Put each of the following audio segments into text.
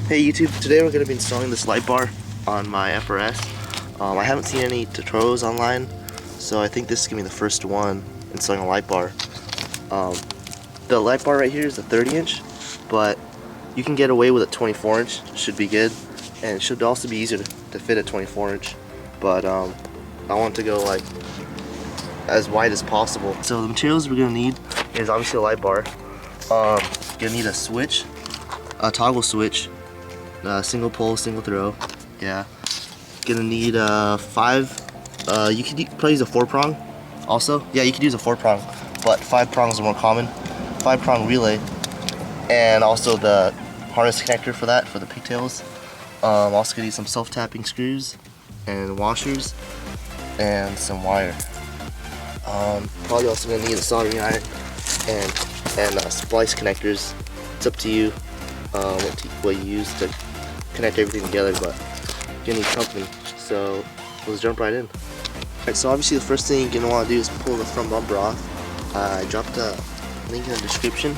Hey YouTube, today we're going to be installing this light bar on my FRS. I haven't seen any tutorials online, so I think this is going to be the first one installing a light bar. The light bar right here is a 30-inch, but you can get away with a 24-inch, should be good, and it should also be easier to fit a 24-inch, but I want to go like as wide as possible. So the materials we're going to need is obviously a light bar. You're going to need a switch, a toggle switch, single pole, single throw. Yeah. Gonna need 5. You could probably use a 4-prong. Also, yeah, you could use a 4-prong, but 5 prongs are more common. 5-prong relay, and also the harness connector for that, for the pigtails. Also gonna need some self-tapping screws and washers and some wire. Probably also gonna need a soldering iron and splice connectors. It's up to you what you use to connect everything together, but you're gonna need company, so let's jump right in. Alright, so obviously the first thing you're gonna want to do is pull the front bumper off. I dropped a link in the description.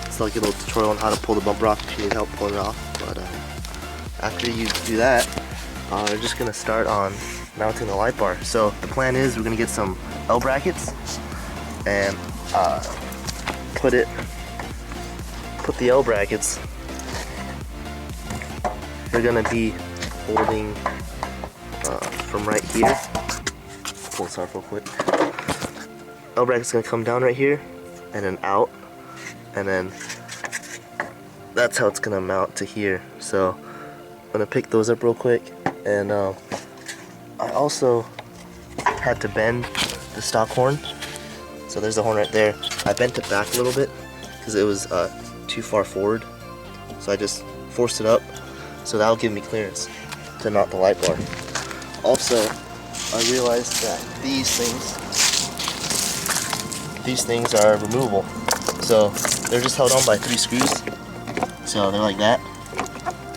It's like a little tutorial on how to pull the bumper off if you need help pulling it off, but after you do that, we're just gonna start on mounting the light bar. So the plan is we're gonna get some L brackets and put the L brackets. They're gonna be holding from right here. Pull this off real quick. L bracket's gonna come down right here and then out, and then that's how it's gonna mount to here. So I'm gonna pick those up real quick, and I also had to bend the stock horn. So there's the horn right there. I bent it back a little bit because it was too far forward, so I just forced it up. So that'll give me clearance to mount the light bar. Also, I realized that these things are removable. So they're just held on by 3 screws. So they're like that.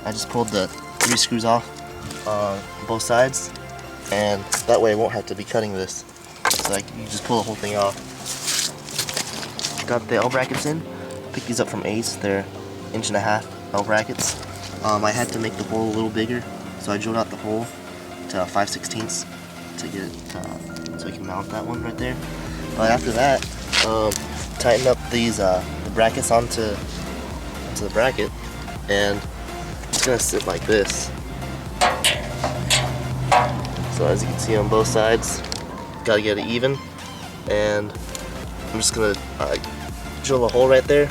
I just pulled the 3 screws off on both sides, and that way I won't have to be cutting this. So you just pull the whole thing off. Got the L brackets in. Picked these up from Ace. They're 1.5 inch L brackets. I had to make the hole a little bigger, so I drilled out the hole to 5/16 to get it so I can mount that one right there. But after that, tighten up these the brackets onto the bracket, and it's gonna sit like this. So as you can see on both sides, gotta get it even, and I'm just gonna drill a hole right there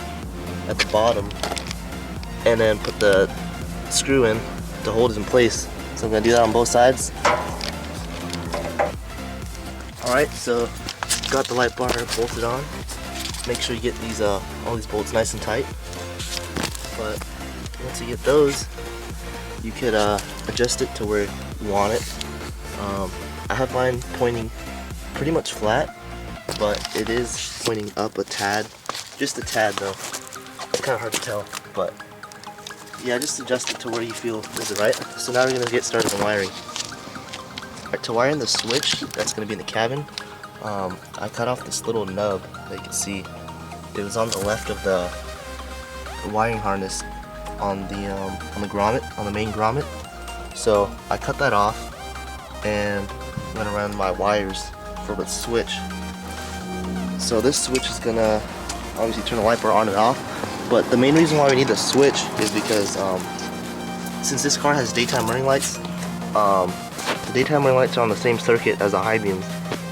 at the bottom, and then put the screw in to hold it in place. So I'm gonna do that on both sides. Alright, so got the light bar bolted on. Make sure you get these all these bolts nice and tight. But once you get those, you could adjust it to where you want it. I have mine pointing pretty much flat, but it is pointing up a tad, just a tad though. It's kind of hard to tell, but yeah, just adjust it to where you feel is it right. So now we're gonna get started on wiring. Alright, to wire in the switch that's gonna be in the cabin, I cut off this little nub that you can see. It was on the left of the wiring harness on the grommet, on the main grommet. So I cut that off and went around my wires for the switch. So this switch is gonna obviously turn the light bar on and off. But the main reason why we need the switch is because since this car has daytime running lights, the daytime running lights are on the same circuit as the high beams.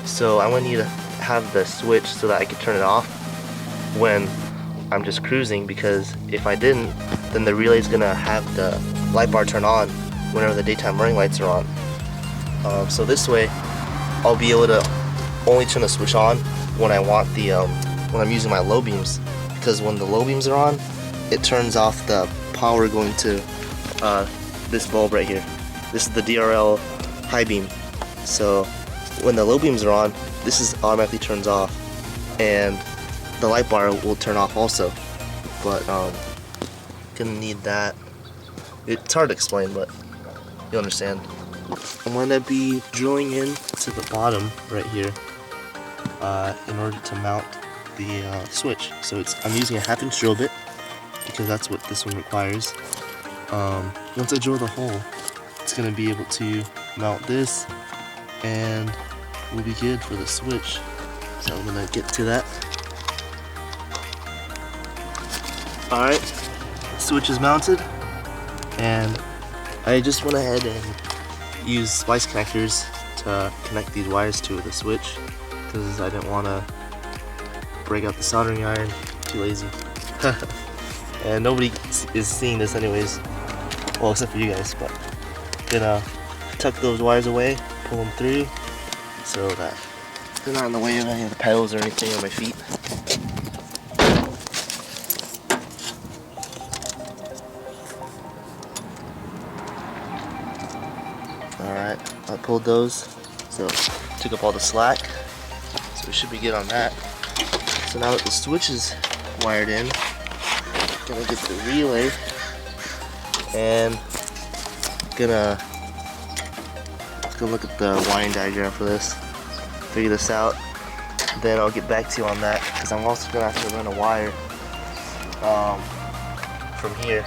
So I want you to have the switch so that I can turn it off when I'm just cruising, because if I didn't, then the relay is gonna have the light bar turn on whenever the daytime running lights are on. So this way, I'll be able to only turn the switch on when I want the when I'm using my low beams. Because when the low beams are on, it turns off the power going to this bulb right here. This is the DRL high beam. So when the low beams are on, this is automatically turns off, and the light bar will turn off also. But gonna need that. It's hard to explain, but you'll understand. I'm gonna be drilling in to the bottom right here in order to mount the switch. So I'm using a 1/2 inch drill bit because that's what this one requires. once I drill the hole, it's gonna be able to mount this, and we'll be good for the switch. So I'm gonna get to that. Alright, switch is mounted, and I just went ahead and used splice connectors to connect these wires to the switch, because I didn't want to break out the soldering iron. Too lazy. And nobody is seeing this anyways, well, except for you guys. But gonna tuck those wires away, pull them through so that they're not in the way of any of the pedals or anything on my feet. Alright, I pulled those, so took up all the slack, so we should be good on that. So now that the switch is wired in, gonna get the relay and gonna go look at the wiring diagram for this, figure this out, then I'll get back to you on that, because I'm also gonna have to run a wire from here,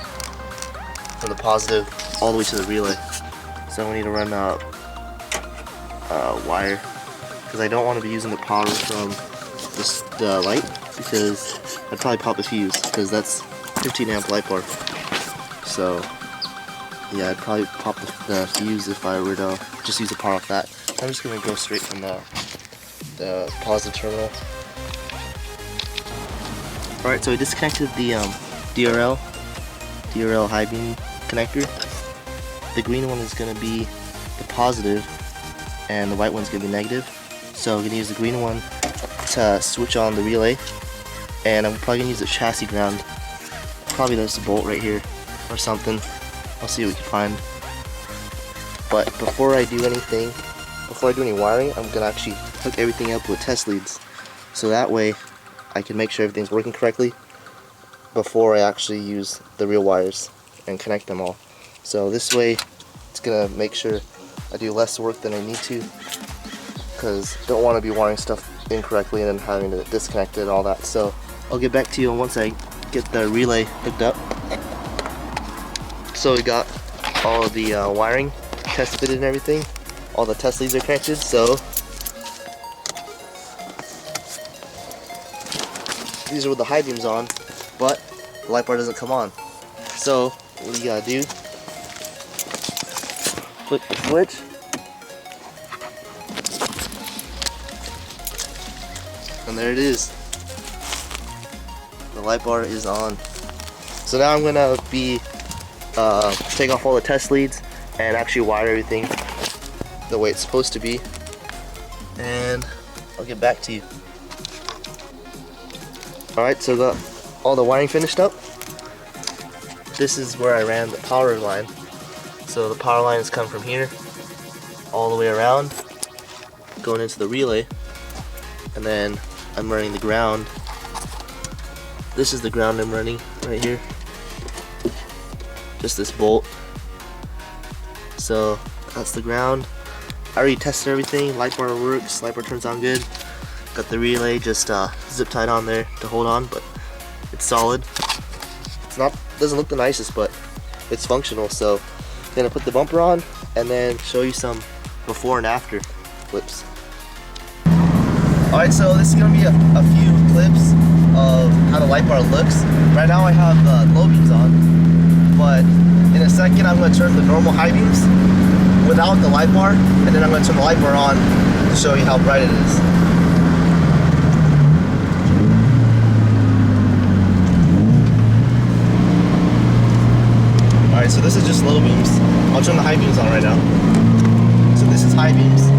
from the positive all the way to the relay. So I need to run a wire, because I don't want to be using the power from the light, because I'd probably pop a fuse, because that's 15 amp light bar. So yeah, I'd probably pop the fuse if I were to just use the power off that. I'm just going to go straight from the positive terminal. Alright, so I disconnected the DRL high beam connector. The green one is going to be the positive, and the white one's going to be negative. So I'm going to use the green one to switch on the relay, and I'm probably going to use the chassis ground. Probably there's a bolt right here or something. I'll see what we can find. But before I do anything, before I do any wiring, I'm going to actually hook everything up with test leads, so that way I can make sure everything's working correctly before I actually use the real wires and connect them all. So this way it's going to make sure I do less work than I need to, because I don't want to be wiring stuff incorrectly and then having to disconnect it and all that. So I'll get back to you once I get the relay hooked up. So we got all of the wiring test fitted and everything. All the test leads are connected, so these are with the high beams on, but the light bar doesn't come on. So what you gotta do, flip the switch, and there it is. The light bar is on. So now I'm gonna be take off all the test leads and actually wire everything the way it's supposed to be, and I'll get back to you. Alright, so got all the wiring finished up. This is where I ran the power line. So the power line is coming from here all the way around, going into the relay, and then I'm running the ground. This is the ground I'm running right here. Just this bolt. So that's the ground. I already tested everything. Light bar works. Light bar turns on good. Got the relay just zip tied on there to hold on, but it's solid. It's not, doesn't look the nicest, but it's functional. So I'm gonna put the bumper on and then show you some before and after clips. Alright, so this is gonna be a few clips of how the light bar looks. Right now I have low beams on, but in a second I'm going to turn the normal high beams without the light bar, and then I'm going to turn the light bar on to show you how bright it is. Alright, so this is just low beams. I'll turn the high beams on right now. So this is high beams.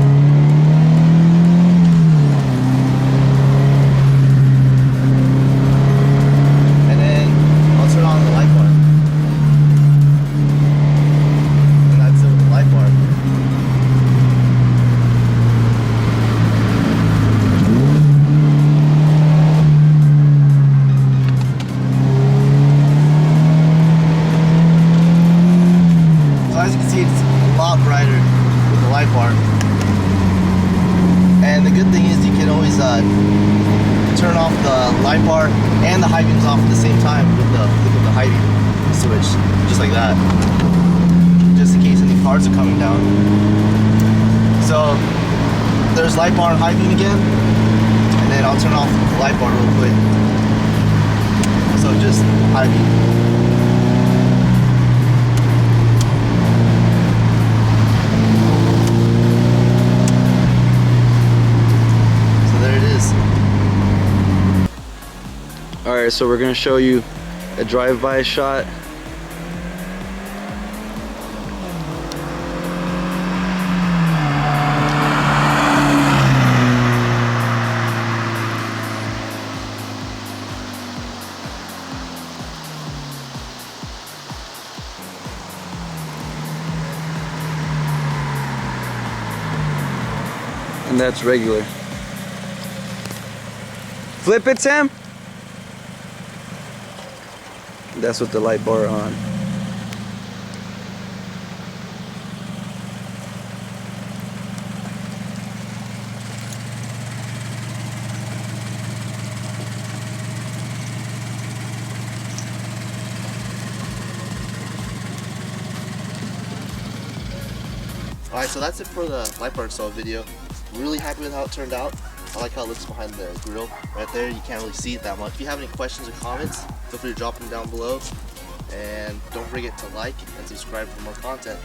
As you can see, it's a lot brighter with the light bar. And the good thing is you can always turn off the light bar and the high beams off at the same time with the high beam. switch, just like that, just in case any cars are coming down. So there's light bar and high beam again, and then I'll turn off the light bar real quick. So just high beam. Alright, so we're going to show you a drive-by shot. And that's regular. Flip it, Sam. That's with the light bar on. Alright, so that's it for the light bar install video. Really happy with how it turned out. I like how it looks behind the grill right there. You can't really see it that much. If you have any questions or comments, feel free to drop them down below. And don't forget to like and subscribe for more content.